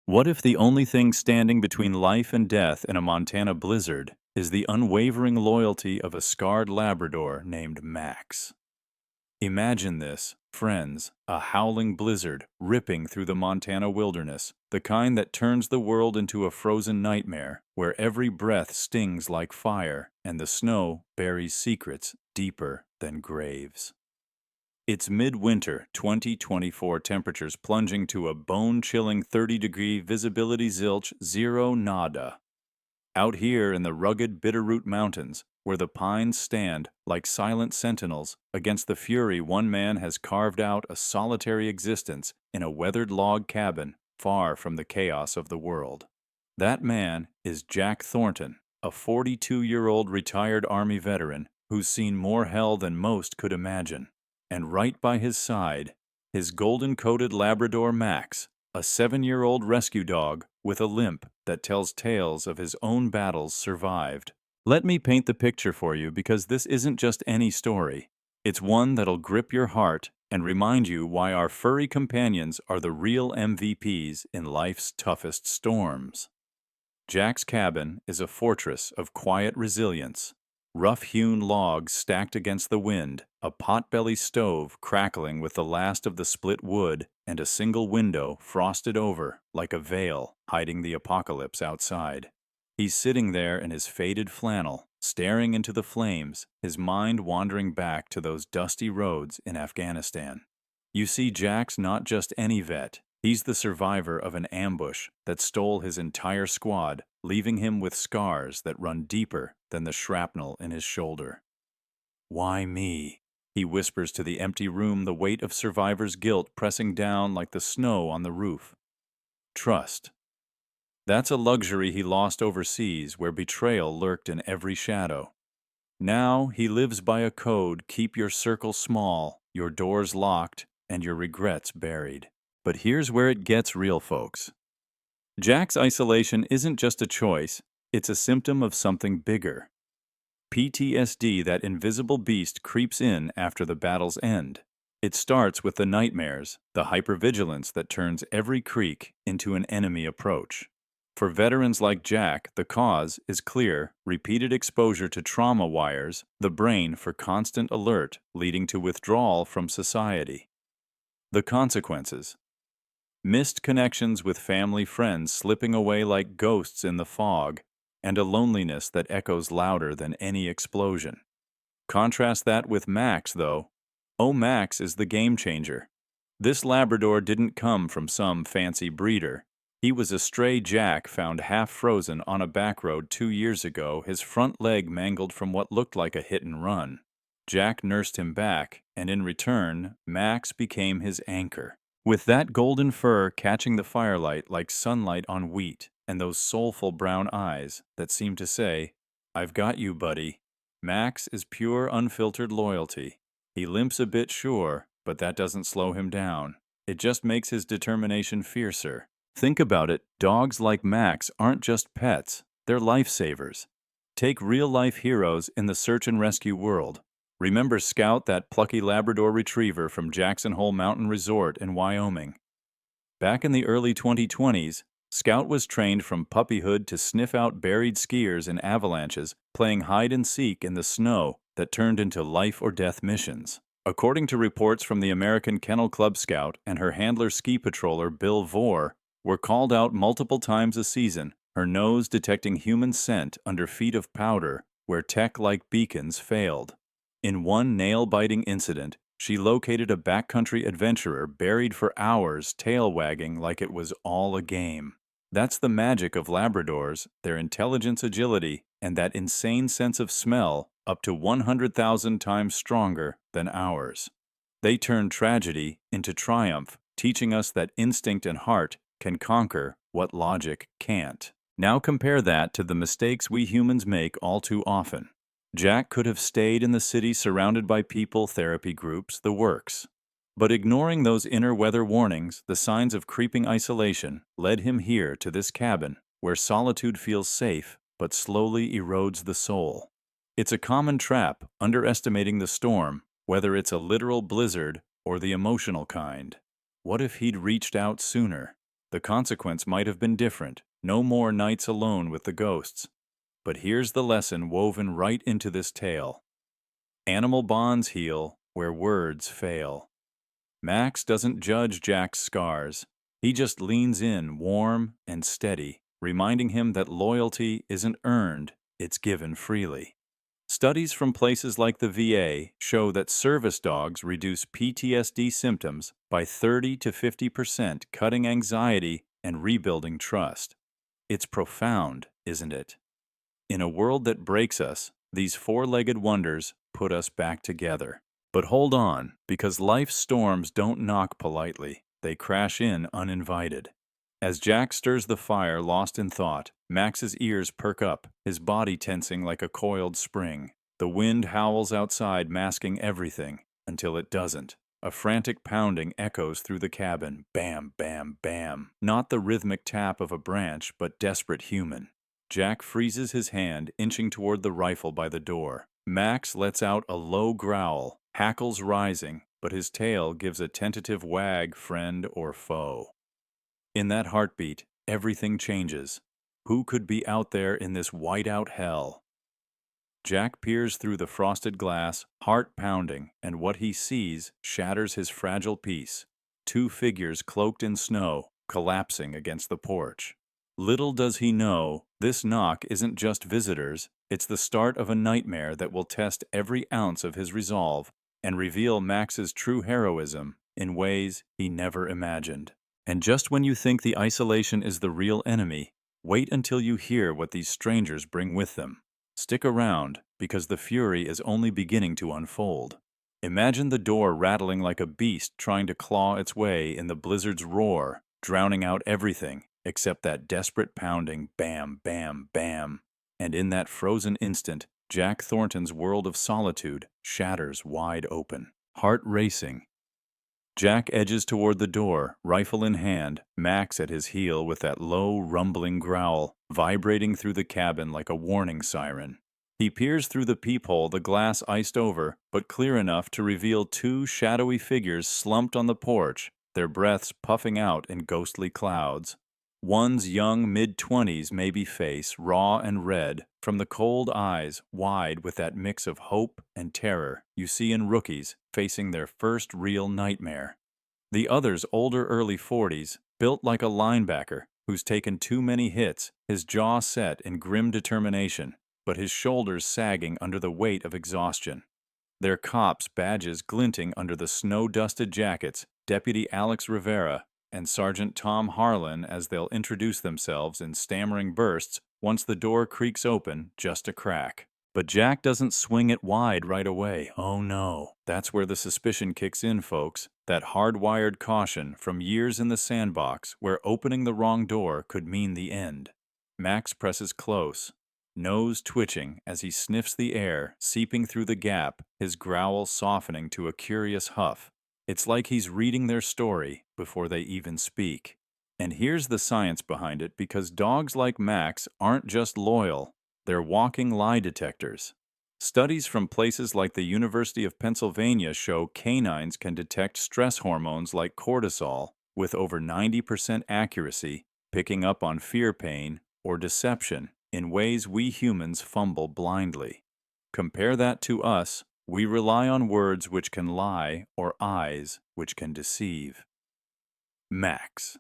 What if the only thing standing between life and death in a Montana blizzard is the unwavering loyalty of a scarred Labrador named Max? Imagine this, friends, a howling blizzard ripping through the Montana wilderness, the kind that turns the world into a frozen nightmare, where every breath stings like fire and the snow buries secrets deeper than graves. It's midwinter 2024, temperatures plunging to a bone-chilling 30-degree, visibility zilch, zero nada. Out here in the rugged Bitterroot Mountains, where the pines stand like silent sentinels against the fury, one man has carved out a solitary existence in a weathered log cabin far from the chaos of the world. That man is Jack Thornton, a 42-year-old retired Army veteran who's seen more hell than most could imagine. And right by his side, his golden-coated Labrador Max, a 7-year-old rescue dog with a limp that tells tales of his own battles survived. Let me paint the picture for you, because this isn't just any story. It's one that'll grip your heart and remind you why our furry companions are the real MVPs in life's toughest storms. Jack's cabin is a fortress of quiet resilience. Rough-hewn logs stacked against the wind, a potbelly stove crackling with the last of the split wood, and a single window frosted over like a veil hiding the apocalypse outside. He's sitting there in his faded flannel, staring into the flames, his mind wandering back to those dusty roads in Afghanistan. You see, Jack's not just any vet. He's the survivor of an ambush that stole his entire squad, leaving him with scars that run deeper than the shrapnel in his shoulder. "Why me?" he whispers to the empty room, the weight of survivor's guilt pressing down like the snow on the roof. Trust. That's a luxury he lost overseas, where betrayal lurked in every shadow. Now he lives by a code: keep your circle small, your doors locked, and your regrets buried. But here's where it gets real, folks. Jack's isolation isn't just a choice, it's a symptom of something bigger. PTSD, that invisible beast, creeps in after the battle's end. It starts with the nightmares, the hypervigilance that turns every creak into an enemy approach. For veterans like Jack, the cause is clear: repeated exposure to trauma wires the brain for constant alert, leading to withdrawal from society. The consequences: missed connections with family friends slipping away like ghosts in the fog, and a loneliness that echoes louder than any explosion. Contrast that with Max, though. Oh, Max is the game changer. This Labrador didn't come from some fancy breeder. He was a stray Jack found half frozen on a back road 2 years ago, his front leg mangled from what looked like a hit and run. Jack nursed him back, and in return, Max became his anchor. With that golden fur catching the firelight like sunlight on wheat, and those soulful brown eyes that seem to say, "I've got you, buddy." Max is pure, unfiltered loyalty. He limps a bit, sure, but that doesn't slow him down. It just makes his determination fiercer. Think about it, dogs like Max aren't just pets, they're lifesavers. Take real-life heroes in the search and rescue world. Remember Scout, that plucky Labrador retriever from Jackson Hole Mountain Resort in Wyoming. Back in the early 2020s, Scout was trained from puppyhood to sniff out buried skiers in avalanches, playing hide-and-seek in the snow that turned into life-or-death missions. According to reports from the American Kennel Club, Scout and her handler ski patroller Bill Vore were called out multiple times a season, her nose detecting human scent under feet of powder where tech-like beacons failed. In one nail-biting incident, she located a backcountry adventurer buried for hours, tail wagging like it was all a game. That's the magic of Labradors, their intelligence, agility, and that insane sense of smell, up to 100,000 times stronger than ours. They turn tragedy into triumph, teaching us that instinct and heart can conquer what logic can't. Now compare that to the mistakes we humans make all too often. Jack could have stayed in the city surrounded by people, therapy groups, the works. But ignoring those inner weather warnings, the signs of creeping isolation, led him here to this cabin, where solitude feels safe but slowly erodes the soul. It's a common trap, underestimating the storm, whether it's a literal blizzard or the emotional kind. What if he'd reached out sooner? The consequence might have been different. No more nights alone with the ghosts. But here's the lesson woven right into this tale. Animal bonds heal where words fail. Max doesn't judge Jack's scars. He just leans in, warm and steady, reminding him that loyalty isn't earned, it's given freely. Studies from places like the VA show that service dogs reduce PTSD symptoms by 30 to 50%, cutting anxiety and rebuilding trust. It's profound, isn't it? In a world that breaks us, these four-legged wonders put us back together. But hold on, because life's storms don't knock politely. They crash in uninvited. As Jack stirs the fire, lost in thought, Max's ears perk up, his body tensing like a coiled spring. The wind howls outside, masking everything, until it doesn't. A frantic pounding echoes through the cabin. Bam, bam, bam. Not the rhythmic tap of a branch, but desperate human. Jack freezes his hand, inching toward the rifle by the door. Max lets out a low growl, hackles rising, but his tail gives a tentative wag, friend or foe. In that heartbeat, everything changes. Who could be out there in this whiteout hell? Jack peers through the frosted glass, heart pounding, and what he sees shatters his fragile peace. Two figures cloaked in snow, collapsing against the porch. Little does he know, this knock isn't just visitors, it's the start of a nightmare that will test every ounce of his resolve and reveal Max's true heroism in ways he never imagined. And just when you think the isolation is the real enemy, wait until you hear what these strangers bring with them. Stick around, because the fury is only beginning to unfold. Imagine the door rattling like a beast trying to claw its way in the blizzard's roar, drowning out everything except that desperate pounding bam, bam, bam. And in that frozen instant, Jack Thornton's world of solitude shatters wide open. Heart racing. Jack edges toward the door, rifle in hand, Max at his heel with that low, rumbling growl, vibrating through the cabin like a warning siren. He peers through the peephole, the glass iced over, but clear enough to reveal two shadowy figures slumped on the porch, their breaths puffing out in ghostly clouds. One's young mid-20s maybe face, raw and red, from the cold eyes, wide with that mix of hope and terror you see in rookies facing their first real nightmare. The other's older early 40s, built like a linebacker who's taken too many hits, his jaw set in grim determination, but his shoulders sagging under the weight of exhaustion. Their cops' badges glinting under the snow-dusted jackets, Deputy Alex Rivera and Sergeant Tom Harlan as they'll introduce themselves in stammering bursts once the door creaks open just a crack. But Jack doesn't swing it wide right away. Oh no. That's where the suspicion kicks in, folks. That hardwired caution from years in the sandbox where opening the wrong door could mean the end. Max presses close, nose twitching as he sniffs the air seeping through the gap, his growl softening to a curious huff. It's like he's reading their story before they even speak. And here's the science behind it, because dogs like Max aren't just loyal, they're walking lie detectors. Studies from places like the University of Pennsylvania show canines can detect stress hormones like cortisol with over 90% accuracy, picking up on fear pain or deception in ways we humans fumble blindly. Compare that to us. We rely on words which can lie or eyes which can deceive. Max.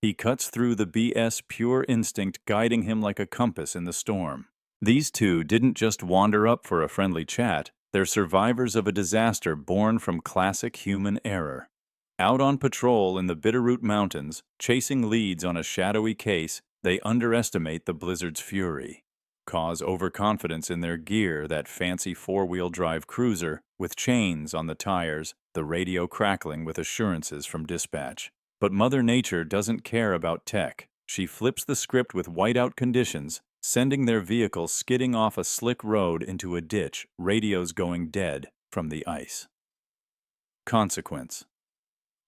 He cuts through the BS pure instinct guiding him like a compass in the storm. These two didn't just wander up for a friendly chat, they're survivors of a disaster born from classic human error. Out on patrol in the Bitterroot Mountains, chasing leads on a shadowy case, they underestimate the blizzard's fury. Cause overconfidence in their gear, that fancy four-wheel drive cruiser with chains on the tires, the radio crackling with assurances from dispatch. But Mother Nature doesn't care about tech. She flips the script with whiteout conditions, sending their vehicle skidding off a slick road into a ditch, radios going dead from the ice. Consequence.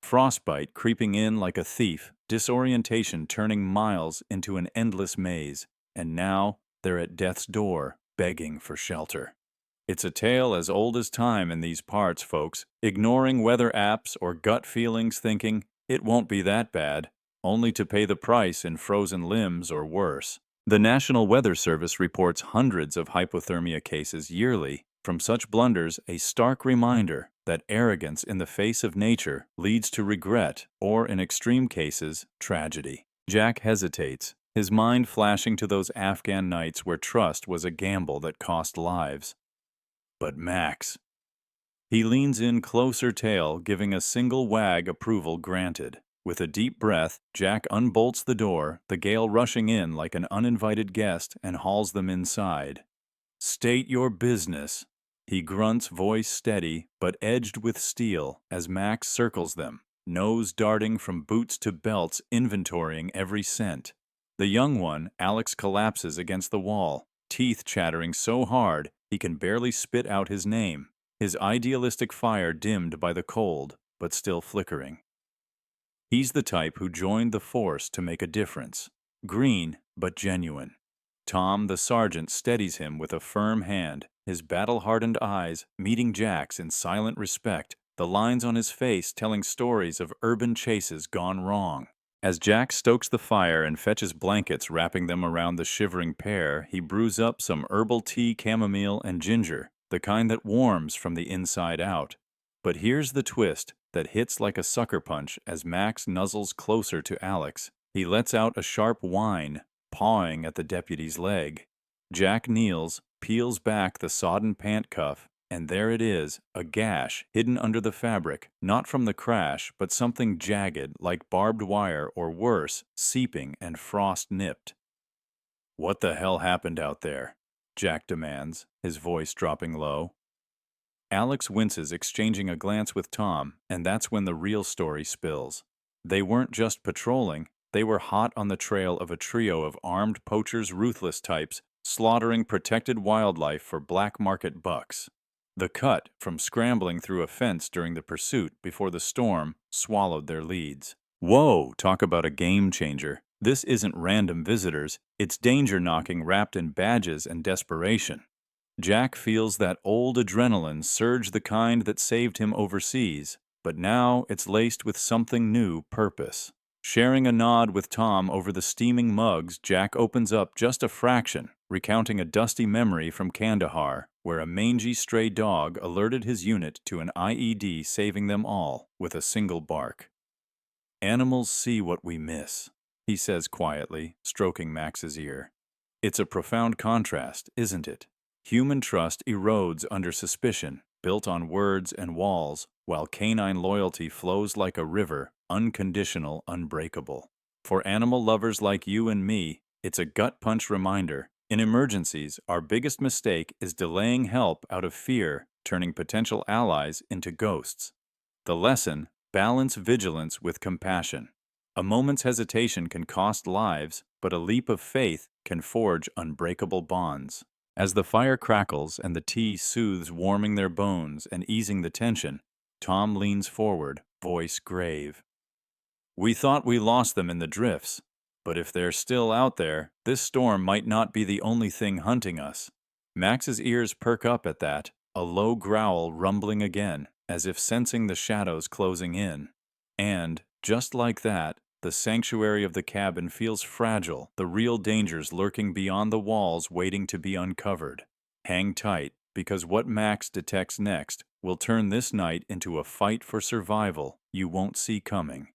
Frostbite creeping in like a thief, disorientation turning miles into an endless maze, and now they're at death's door, begging for shelter. It's a tale as old as time in these parts, folks, ignoring weather apps or gut feelings thinking, it won't be that bad. only to pay the price in frozen limbs or worse. The National Weather Service reports hundreds of hypothermia cases yearly. From such blunders, a stark reminder that arrogance in the face of nature leads to regret or, in extreme cases, tragedy. Jack hesitates, his mind flashing to those Afghan nights where trust was a gamble that cost lives. But Max. He leans in closer, tail giving a single wag, approval granted. With a deep breath, Jack unbolts the door, the gale rushing in like an uninvited guest, and hauls them inside. "State your business." He grunts, voice steady but edged with steel, as Max circles them, nose darting from boots to belts, inventorying every scent. The young one, Alex, collapses against the wall, teeth chattering so hard he can barely spit out his name, his idealistic fire dimmed by the cold, but still flickering. He's the type who joined the force to make a difference. Green, but genuine. Tom, the sergeant, steadies him with a firm hand, his battle-hardened eyes meeting Jack's in silent respect, the lines on his face telling stories of urban chases gone wrong. As Jack stokes the fire and fetches blankets wrapping them around the shivering pair, he brews up some herbal tea, chamomile, and ginger, the kind that warms from the inside out. But here's the twist that hits like a sucker punch as Max nuzzles closer to Alex. He lets out a sharp whine, pawing at the deputy's leg. Jack kneels, peels back the sodden pant cuff, and there it is, a gash hidden under the fabric, not from the crash, but something jagged like barbed wire or worse, seeping and frost-nipped. "What the hell happened out there?" Jack demands, his voice dropping low. Alex winces, exchanging a glance with Tom, and that's when the real story spills. They weren't just patrolling, they were hot on the trail of a trio of armed poachers, ruthless types, slaughtering protected wildlife for black market bucks. The cut, from scrambling through a fence during the pursuit before the storm, swallowed their leads. Whoa, talk about a game changer. This isn't random visitors, it's danger knocking wrapped in badges and desperation. Jack feels that old adrenaline surge, the kind that saved him overseas, but now it's laced with something new, purpose. Sharing a nod with Tom over the steaming mugs, Jack opens up just a fraction, recounting a dusty memory from Kandahar, where a mangy stray dog alerted his unit to an IED, saving them all with a single bark. "Animals see what we miss," he says quietly, stroking Max's ear. "It's a profound contrast, isn't it? Human trust erodes under suspicion, built on words and walls, while canine loyalty flows like a river, unconditional, unbreakable. For animal lovers like you and me, it's a gut-punch reminder. In emergencies, our biggest mistake is delaying help out of fear, turning potential allies into ghosts. The lesson: balance vigilance with compassion. A moment's hesitation can cost lives, but a leap of faith can forge unbreakable bonds." As the fire crackles and the tea soothes, warming their bones and easing the tension, Tom leans forward, voice grave. "We thought we lost them in the drifts, but if they're still out there, this storm might not be the only thing hunting us." Max's ears perk up at that, a low growl rumbling again, as if sensing the shadows closing in. And, just like that, the sanctuary of the cabin feels fragile, the real dangers lurking beyond the walls waiting to be uncovered. Hang tight, because what Max detects next will turn this night into a fight for survival you won't see coming.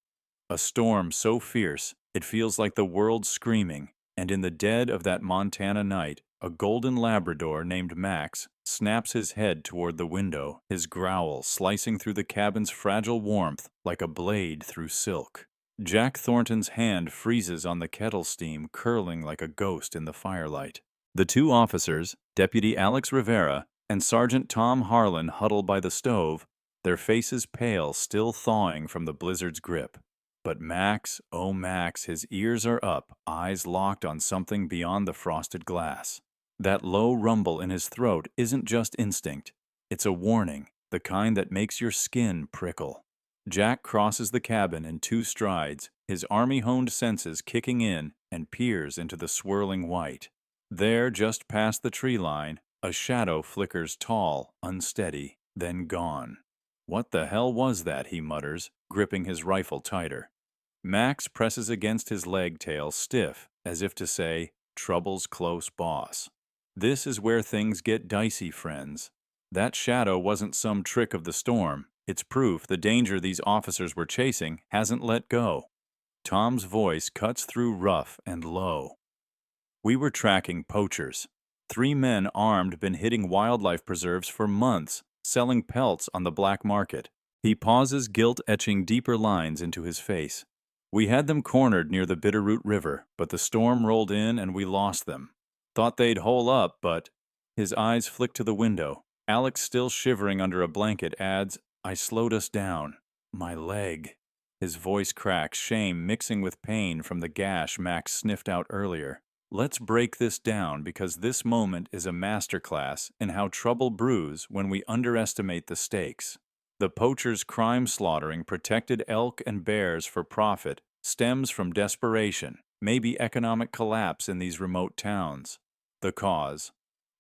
A storm so fierce, it feels like the world screaming, and in the dead of that Montana night, a golden Labrador named Max snaps his head toward the window, his growl slicing through the cabin's fragile warmth like a blade through silk. Jack Thornton's hand freezes on the kettle steam, curling like a ghost in the firelight. The two officers, Deputy Alex Rivera and Sergeant Tom Harlan, huddle by the stove, their faces pale, still thawing from the blizzard's grip. But Max, oh Max, his ears are up, eyes locked on something beyond the frosted glass. That low rumble in his throat isn't just instinct. It's a warning, the kind that makes your skin prickle. Jack crosses the cabin in 2 strides, his army-honed senses kicking in, and peers into the swirling white. There, just past the tree line, a shadow flickers, tall, unsteady, then gone. "What the hell was that?" he mutters, gripping his rifle tighter. Max presses against his leg tail stiff, as if to say, "Trouble's close, boss." This is where things get dicey, friends. That shadow wasn't some trick of the storm. It's proof the danger these officers were chasing hasn't let go. Tom's voice cuts through rough and low. We were tracking poachers. 3 men armed been hitting wildlife preserves for months, selling pelts on the black market. He pauses, guilt etching deeper lines into his face. We had them cornered near the Bitterroot River, but the storm rolled in and we lost them. Thought they'd hole up, but... His eyes flick to the window. Alex, still shivering under a blanket, adds, "I slowed us down. My leg." His voice cracks, shame mixing with pain from the gash Max sniffed out earlier. Let's break this down because this moment is a masterclass in how trouble brews when we underestimate the stakes. The poachers' crime slaughtering protected elk and bears for profit stems from desperation, maybe economic collapse in these remote towns. The cause: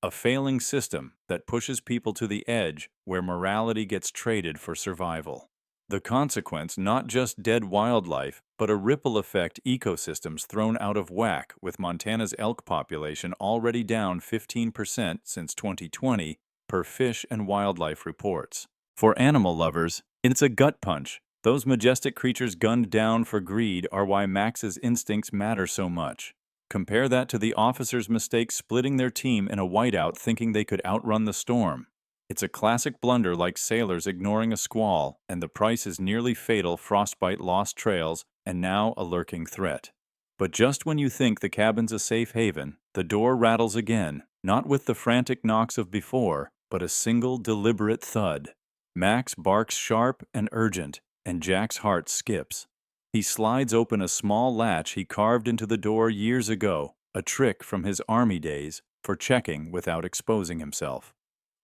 a failing system that pushes people to the edge where morality gets traded for survival. The consequence: not just dead wildlife, but a ripple effect ecosystems thrown out of whack, with Montana's elk population already down 15% since 2020 per Fish and Wildlife reports. For animal lovers, it's a gut punch. Those majestic creatures gunned down for greed are why Max's instincts matter so much. Compare that to the officers' mistake splitting their team in a whiteout thinking they could outrun the storm. It's a classic blunder, like sailors ignoring a squall, and the price is nearly fatal: frostbite, lost trails, and now a lurking threat. But just when you think the cabin's a safe haven, the door rattles again, not with the frantic knocks of before, but a single deliberate thud. Max barks sharp and urgent, and Jack's heart skips. He slides open a small latch he carved into the door years ago, a trick from his army days for checking without exposing himself.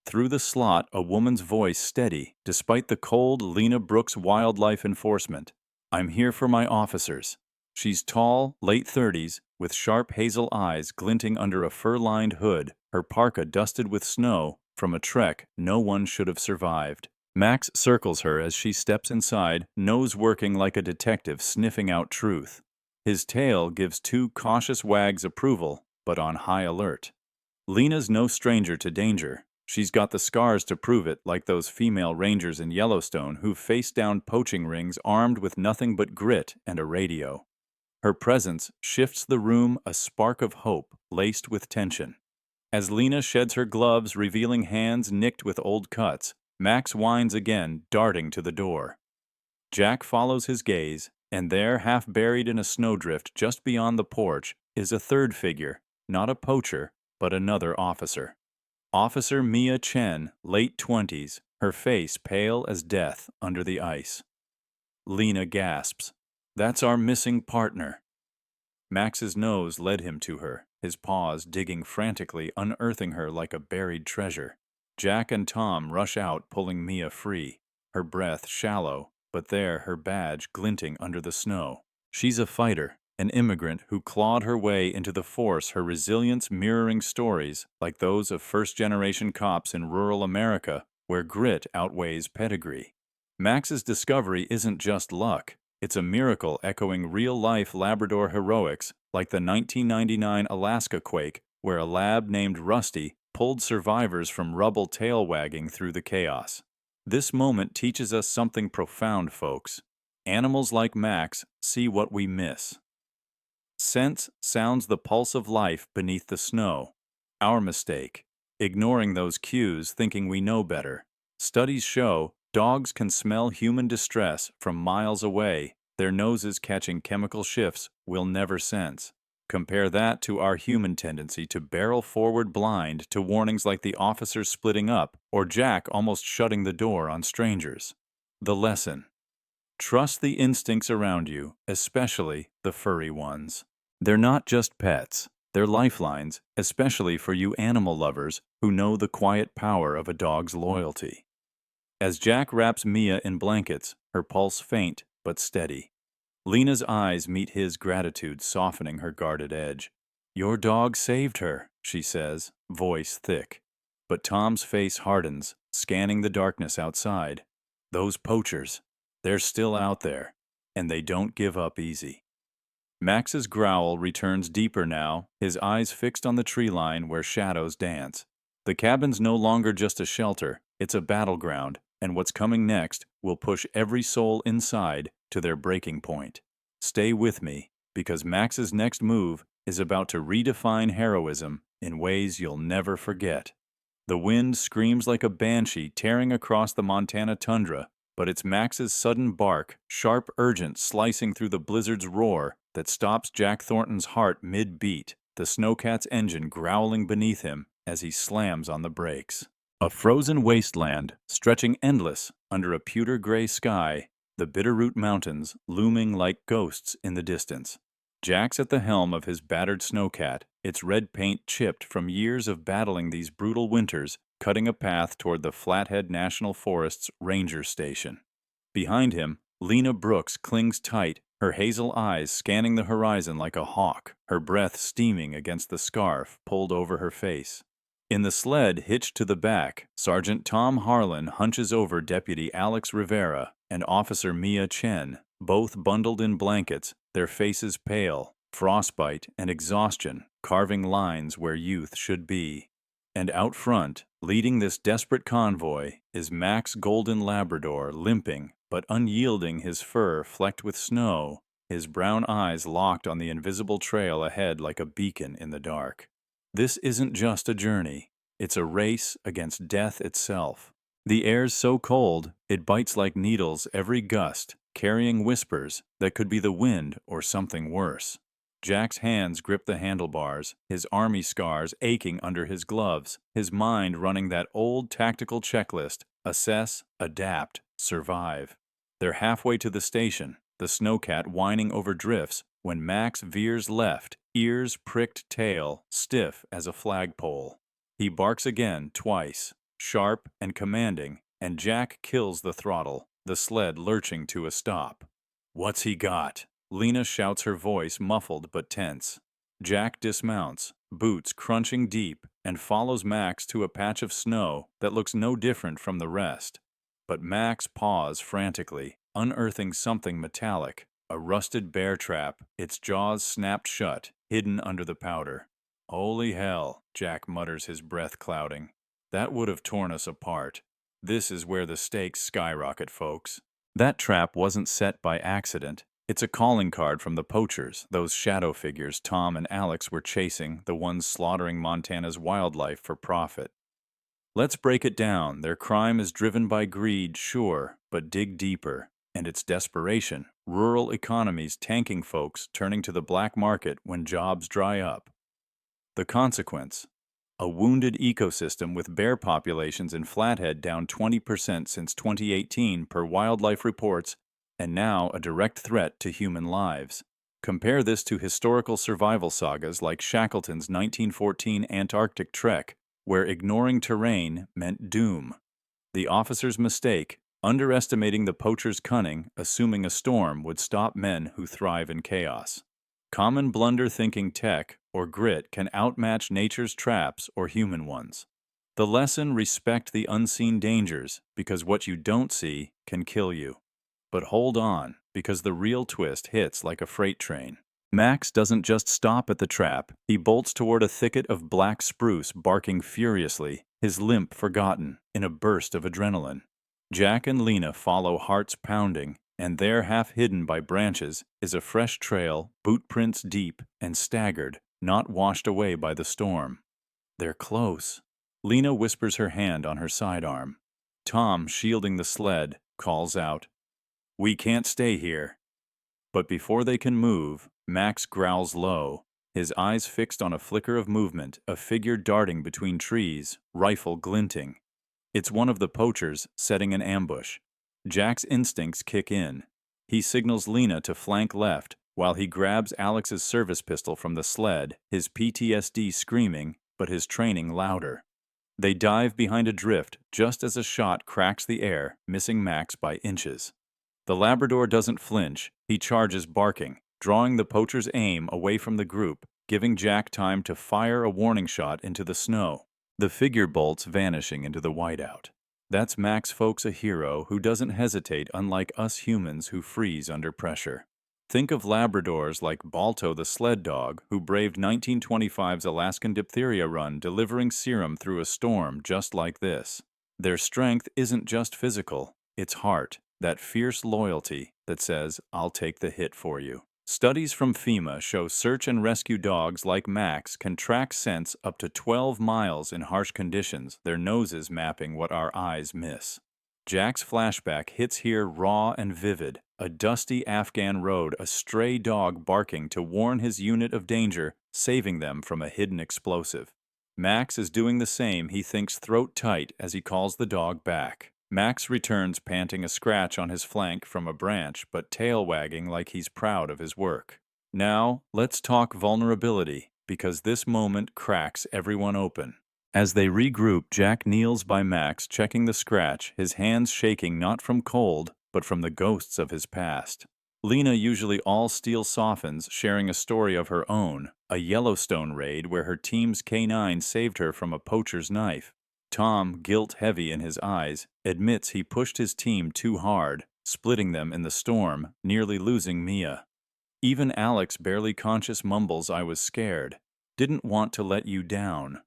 Through the slot, a woman's voice, steady, despite the cold Lena Brooks wildlife enforcement. "I'm here for my officers." She's tall, late 30s, with sharp hazel eyes glinting under a fur-lined hood, her parka dusted with snow from a trek no one should have survived. Max circles her as she steps inside, nose working like a detective sniffing out truth. His tail gives 2 cautious wags approval, but on high alert. Lena's no stranger to danger. She's got the scars to prove it, like those female rangers in Yellowstone who've faced down poaching rings armed with nothing but grit and a radio. Her presence shifts the room, a spark of hope laced with tension. As Lena sheds her gloves, revealing hands nicked with old cuts, Max whines again, darting to the door. Jack follows his gaze, and there, half buried in a snowdrift just beyond the porch, is a third figure, not a poacher, but another officer. Officer Mia Chen, late 20s, her face pale as death under the ice. Lena gasps, "That's our missing partner." Max's nose led him to her, his paws digging frantically, unearthing her like a buried treasure. Jack and Tom rush out, pulling Mia free, her breath shallow, but there her badge glinting under the snow. She's a fighter, an immigrant who clawed her way into the force, her resilience mirroring stories like those of first-generation cops in rural America, where grit outweighs pedigree. Max's discovery isn't just luck. It's a miracle echoing real-life Labrador heroics, like the 1999 Alaska quake, where a lab named Rusty pulled survivors from rubble tail-wagging through the chaos. This moment teaches us something profound, folks. Animals like Max see what we miss. Sense sounds the pulse of life beneath the snow. Our mistake: ignoring those cues, thinking we know better. Studies show dogs can smell human distress from miles away, their noses catching chemical shifts we'll never sense. Compare that to our human tendency to barrel forward blind to warnings like the officers splitting up or Jack almost shutting the door on strangers. The lesson: trust the instincts around you, especially the furry ones. They're not just pets, they're lifelines, especially for you animal lovers who know the quiet power of a dog's loyalty. As Jack wraps Mia in blankets, her pulse faint but steady. Lena's eyes meet his, gratitude softening her guarded edge. "Your dog saved her," she says, voice thick. But Tom's face hardens, scanning the darkness outside. "Those poachers, they're still out there." and they don't give up easy. Max's growl returns deeper now, his eyes fixed on the tree line where shadows dance. The cabin's no longer just a shelter, it's a battleground, and what's coming next will push every soul inside to their breaking point. Stay with me, because Max's next move is about to redefine heroism in ways you'll never forget. The wind screams like a banshee tearing across the Montana tundra, but it's Max's sudden bark, sharp urgent slicing through the blizzard's roar, that stops Jack Thornton's heart mid-beat, the snowcat's engine growling beneath him as he slams on the brakes. A frozen wasteland, stretching endless under a pewter gray sky, the Bitterroot Mountains looming like ghosts in the distance. Jack's at the helm of his battered snowcat, its red paint chipped from years of battling these brutal winters, cutting a path toward the Flathead National Forest's ranger station. Behind him, Lena Brooks clings tight, her hazel eyes scanning the horizon like a hawk, her breath steaming against the scarf pulled over her face. In the sled hitched to the back, Sergeant Tom Harlan hunches over Deputy Alex Rivera and Officer Mia Chen, both bundled in blankets, their faces pale, frostbite and exhaustion carving lines where youth should be. And out front, leading this desperate convoy, is Max Golden Labrador, limping but unyielding, his fur flecked with snow, his brown eyes locked on the invisible trail ahead like a beacon in the dark. This isn't just a journey, it's a race against death itself. The air's so cold, it bites like needles every gust, carrying whispers that could be the wind or something worse. Jack's hands grip the handlebars, his army scars aching under his gloves, his mind running that old tactical checklist: assess, adapt, survive. They're halfway to the station, the snowcat whining over drifts, when Max veers left, ears pricked tail, stiff as a flagpole. He barks again twice, sharp and commanding, and Jack kills the throttle, the sled lurching to a stop. "What's he got?" Lena shouts, her voice muffled but tense. Jack dismounts, boots crunching deep, and follows Max to a patch of snow that looks no different from the rest. But Max paws frantically, unearthing something metallic, a rusted bear trap, its jaws snapped shut, hidden under the powder. "Holy hell," Jack mutters, his breath clouding. "That would have torn us apart. This is where the stakes skyrocket, folks." That trap wasn't set by accident. It's a calling card from the poachers, those shadow figures Tom and Alex were chasing, the ones slaughtering Montana's wildlife for profit. Let's break it down. Their crime is driven by greed, sure, but dig deeper. And it's desperation, rural economies tanking folks turning to the black market when jobs dry up. The consequence: a wounded ecosystem with bear populations in Flathead down 20% since 2018 per wildlife reports, and now a direct threat to human lives. Compare this to historical survival sagas like Shackleton's 1914 Antarctic trek, where ignoring terrain meant doom. The officer's mistake: underestimating the poacher's cunning, assuming a storm would stop men who thrive in chaos. Common blunder: thinking tech or grit can outmatch nature's traps or human ones. The lesson: respect the unseen dangers, because what you don't see can kill you. But hold on, because the real twist hits like a freight train. Max doesn't just stop at the trap, he bolts toward a thicket of black spruce, barking furiously, his limp forgotten, in a burst of adrenaline. Jack and Lena follow, hearts pounding, and there, half hidden by branches, is a fresh trail, boot prints deep and staggered, not washed away by the storm. They're close. Lena whispers, her hand on her sidearm. Tom, shielding the sled, calls out, "We can't stay here." But before they can move, Max growls low, his eyes fixed on a flicker of movement, a figure darting between trees, rifle glinting. It's one of the poachers setting an ambush. Jack's instincts kick in. He signals Lena to flank left, while he grabs Alex's service pistol from the sled, his PTSD screaming, but his training louder. They dive behind a drift just as a shot cracks the air, missing Max by inches. The Labrador doesn't flinch. He charges, barking, drawing the poacher's aim away from the group, giving Jack time to fire a warning shot into the snow. The figure bolts, vanishing into the whiteout. That's Max Folks, a hero who doesn't hesitate, unlike us humans who freeze under pressure. Think of Labradors like Balto the sled dog, who braved 1925's Alaskan diphtheria run, delivering serum through a storm just like this. Their strength isn't just physical, it's heart, that fierce loyalty that says, I'll take the hit for you. Studies from FEMA show search and rescue dogs like Max can track scents up to 12 miles in harsh conditions, their noses mapping what our eyes miss. Jack's flashback hits here raw and vivid. A dusty Afghan road, a stray dog barking to warn his unit of danger, saving them from a hidden explosive. Max is doing the same, he thinks throat tight as he calls the dog back. Max returns panting, a scratch on his flank from a branch, but tail wagging like he's proud of his work. Now, let's talk vulnerability, because this moment cracks everyone open. As they regroup, Jack kneels by Max, checking the scratch, his hands shaking not from cold, but from the ghosts of his past. Lena, usually all steel, softens, sharing a story of her own, a Yellowstone raid where her team's canine saved her from a poacher's knife. Tom, guilt heavy in his eyes, admits he pushed his team too hard, splitting them in the storm, nearly losing Mia. Even Alex, barely conscious, mumbles, I was scared. Didn't want to let you down.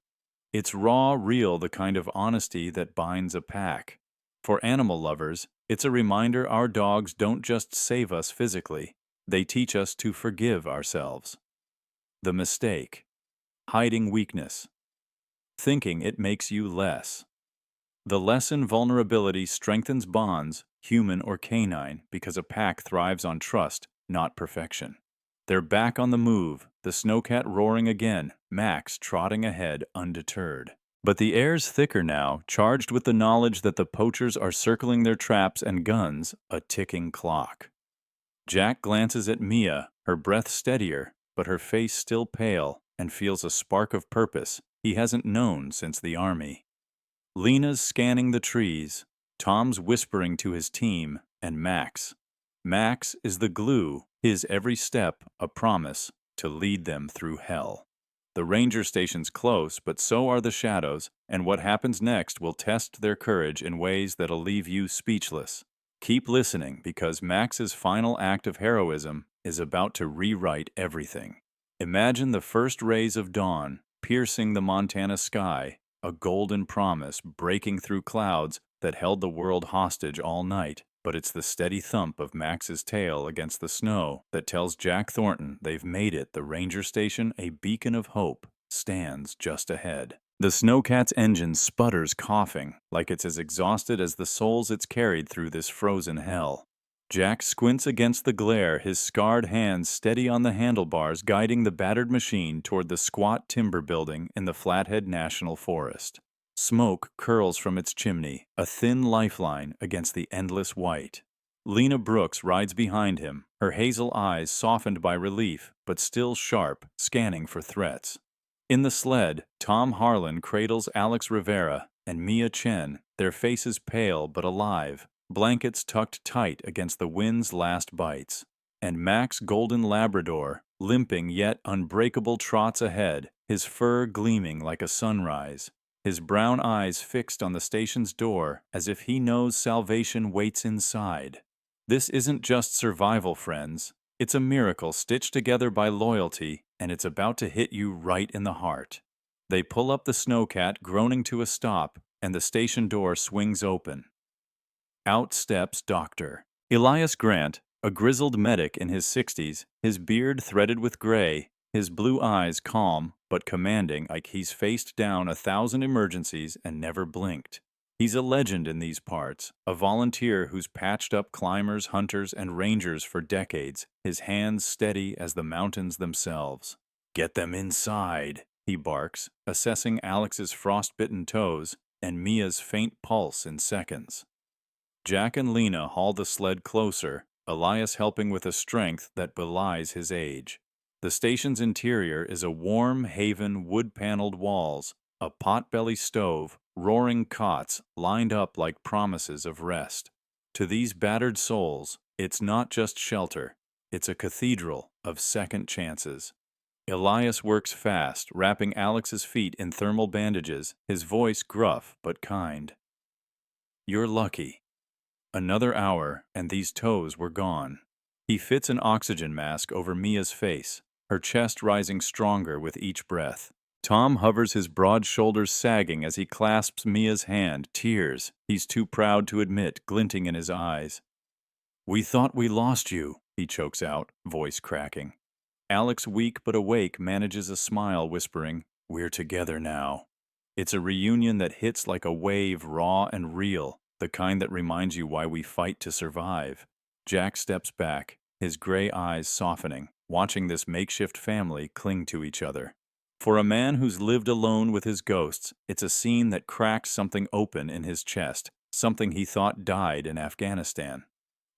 It's raw, real, the kind of honesty that binds a pack. For animal lovers, it's a reminder our dogs don't just save us physically, they teach us to forgive ourselves. The mistake. Hiding weakness. Thinking it makes you less. The lesson: vulnerability strengthens bonds, human or canine, because a pack thrives on trust, not perfection. They're back on the move, the snowcat roaring again, Max trotting ahead undeterred. But the air's thicker now, charged with the knowledge that the poachers are circling their traps and guns, a ticking clock. Jack glances at Mia, her breath steadier, but her face still pale, and feels a spark of purpose he hasn't known since the army. Lena's scanning the trees, Tom's whispering to his team, and Max. Max is the glue, his every step a promise to lead them through hell. The ranger station's close, but so are the shadows, and what happens next will test their courage in ways that'll leave you speechless. Keep listening, because Max's final act of heroism is about to rewrite everything. Imagine the first rays of dawn piercing the Montana sky, a golden promise breaking through clouds that held the world hostage all night. But it's the steady thump of Max's tail against the snow that tells Jack Thornton they've made it. The ranger station, a beacon of hope, stands just ahead. The snowcat's engine sputters, coughing, like it's as exhausted as the souls it's carried through this frozen hell. Jack squints against the glare, his scarred hands steady on the handlebars, guiding the battered machine toward the squat timber building in the Flathead National Forest. Smoke curls from its chimney, a thin lifeline against the endless white. Lena Brooks rides behind him, her hazel eyes softened by relief, but still sharp, scanning for threats. In the sled, Tom Harlan cradles Alex Rivera and Mia Chen, their faces pale but alive, blankets tucked tight against the wind's last bites. And Max Golden Labrador, limping yet unbreakable, trots ahead, his fur gleaming like a sunrise, his brown eyes fixed on the station's door as if he knows salvation waits inside. This isn't just survival, friends. It's a miracle stitched together by loyalty, and it's about to hit you right in the heart. They pull up the snowcat, groaning to a stop, and the station door swings open. Out steps Dr. Elias Grant, a grizzled medic in his 60s, his beard threaded with gray, his blue eyes calm but commanding, like he's faced down 1,000 emergencies and never blinked. He's a legend in these parts, a volunteer who's patched up climbers, hunters, and rangers for decades, his hands steady as the mountains themselves. Get them inside, he barks, assessing Alex's frostbitten toes and Mia's faint pulse in seconds. Jack and Lena haul the sled closer, Elias helping with a strength that belies his age. The station's interior is a warm haven, wood-paneled walls, a pot-belly stove, roaring cots lined up like promises of rest. To these battered souls, it's not just shelter, it's a cathedral of second chances. Elias works fast, wrapping Alex's feet in thermal bandages, his voice gruff but kind. You're lucky. Another hour, and these toes were gone. He fits an oxygen mask over Mia's face, her chest rising stronger with each breath. Tom hovers his broad shoulders sagging as he clasps Mia's hand, tears, he's too proud to admit, glinting in his eyes. We thought we lost you, he chokes out, voice cracking. Alex, weak but awake, manages a smile, whispering, We're together now. It's a reunion that hits like a wave, raw and real, the kind that reminds you why we fight to survive. Jack steps back, his gray eyes softening, watching this makeshift family cling to each other. For a man who's lived alone with his ghosts, it's a scene that cracks something open in his chest, something he thought died in Afghanistan.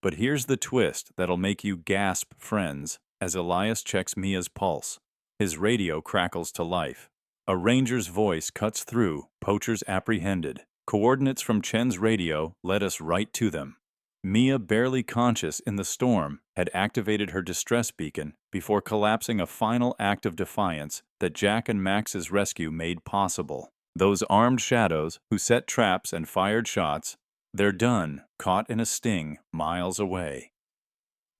But here's the twist that'll make you gasp, friends, as Elias checks Mia's pulse. His radio crackles to life. A ranger's voice cuts through, poachers apprehended. Coordinates from Chen's radio led us right to them. Mia, barely conscious in the storm, had activated her distress beacon before collapsing, a final act of defiance that Jack and Max's rescue made possible. Those armed shadows who set traps and fired shots, they're done, caught in a sting miles away.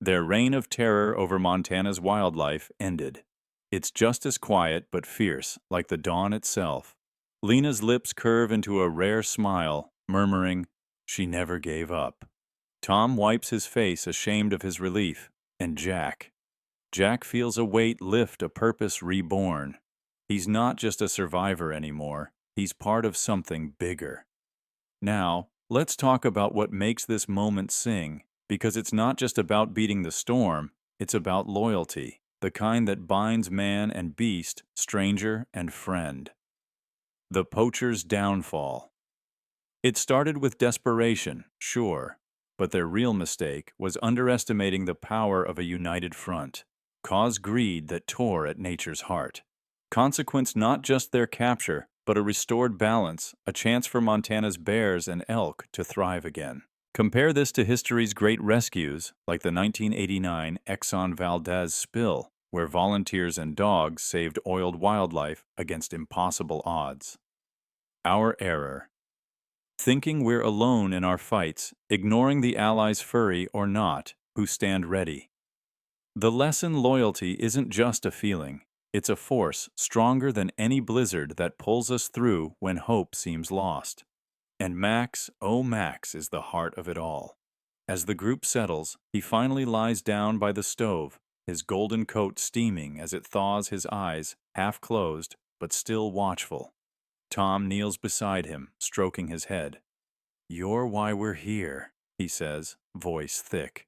Their reign of terror over Montana's wildlife ended. It's just as quiet but fierce, like the dawn itself. Lena's lips curve into a rare smile, murmuring, She never gave up. Tom wipes his face, ashamed of his relief, and Jack feels a weight lift, a purpose reborn. He's not just a survivor anymore, he's part of something bigger. Now, let's talk about what makes this moment sing, because it's not just about beating the storm, it's about loyalty, the kind that binds man and beast, stranger and friend. The poacher's downfall. It started with desperation, sure, but their real mistake was underestimating the power of a united front. Cause greed that tore at nature's heart. Consequence not just their capture, but a restored balance, a chance for Montana's bears and elk to thrive again. Compare this to history's great rescues, like the 1989 Exxon Valdez spill, where volunteers and dogs saved oiled wildlife against impossible odds. Our error. Thinking we're alone in our fights, ignoring the allies, furry or not, who stand ready. The lesson: loyalty isn't just a feeling. It's a force stronger than any blizzard that pulls us through when hope seems lost. And Max, oh Max, is the heart of it all. As the group settles, he finally lies down by the stove, his golden coat steaming as it thaws, his eyes half closed but still watchful. Tom kneels beside him, stroking his head. You're why we're here, he says, voice thick.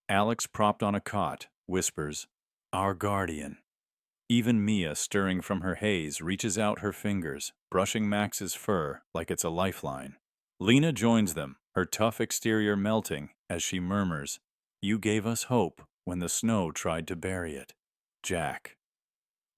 Alex, propped on a cot, whispers, Our guardian. Even Mia, stirring from her haze, reaches out her fingers, brushing Max's fur like it's a lifeline. Lena joins them, her tough exterior melting as she murmurs, You gave us hope when the snow tried to bury it. Jack.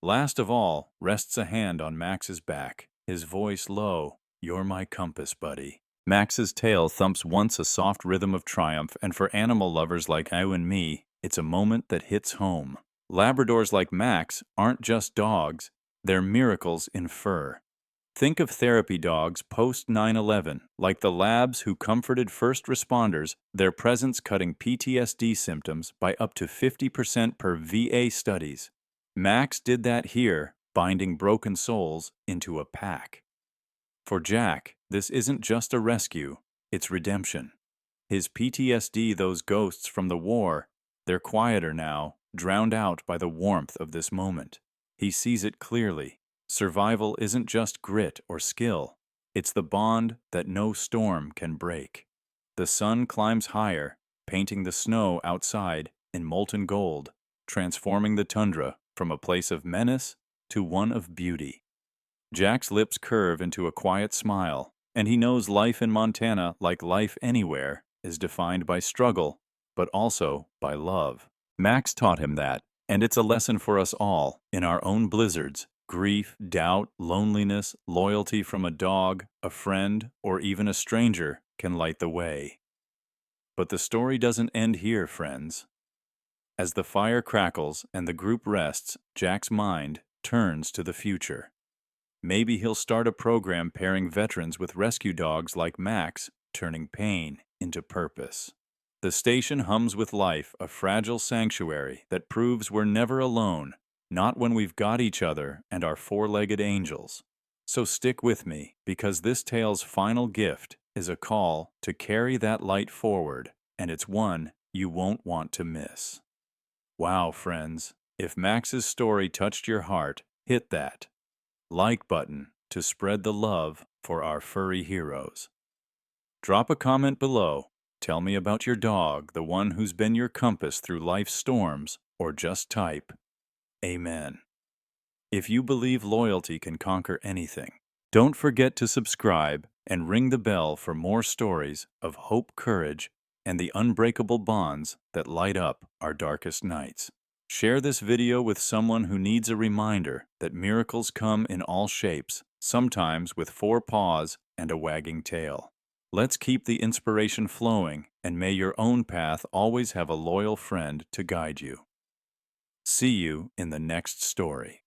Last of all, rests a hand on Max's back, his voice low, You're my compass, buddy. Max's tail thumps once, a soft rhythm of triumph, and for animal lovers like you and me, it's a moment that hits home. Labradors like Max aren't just dogs, they're miracles in fur. Think of therapy dogs post 9/11, like the labs who comforted first responders, their presence cutting PTSD symptoms by up to 50% per VA studies. Max did that here, binding broken souls into a pack. For Jack, this isn't just a rescue, it's redemption. His PTSD, those ghosts from the war, they're quieter now, drowned out by the warmth of this moment. He sees it clearly. Survival isn't just grit or skill. It's the bond that no storm can break. The sun climbs higher, painting the snow outside in molten gold, transforming the tundra from a place of menace to one of beauty. Jack's lips curve into a quiet smile, and he knows life in Montana, like life anywhere, is defined by struggle, but also by love. Max taught him that, and it's a lesson for us all, in our own blizzards. Grief, doubt, loneliness, loyalty from a dog, a friend, or even a stranger can light the way. But the story doesn't end here, friends. As the fire crackles and the group rests, Jack's mind turns to the future. Maybe he'll start a program pairing veterans with rescue dogs like Max, turning pain into purpose. The station hums with life, a fragile sanctuary that proves we're never alone, not when we've got each other and our four-legged angels. So stick with me, because this tale's final gift is a call to carry that light forward, and it's one you won't want to miss. Wow, friends, if Max's story touched your heart, hit that like button to spread the love for our furry heroes. Drop a comment below. Tell me about your dog, the one who's been your compass through life's storms, or just type, Amen. If you believe loyalty can conquer anything, don't forget to subscribe and ring the bell for more stories of hope, courage, and the unbreakable bonds that light up our darkest nights. Share this video with someone who needs a reminder that miracles come in all shapes, sometimes with four paws and a wagging tail. Let's keep the inspiration flowing, and may your own path always have a loyal friend to guide you. See you in the next story.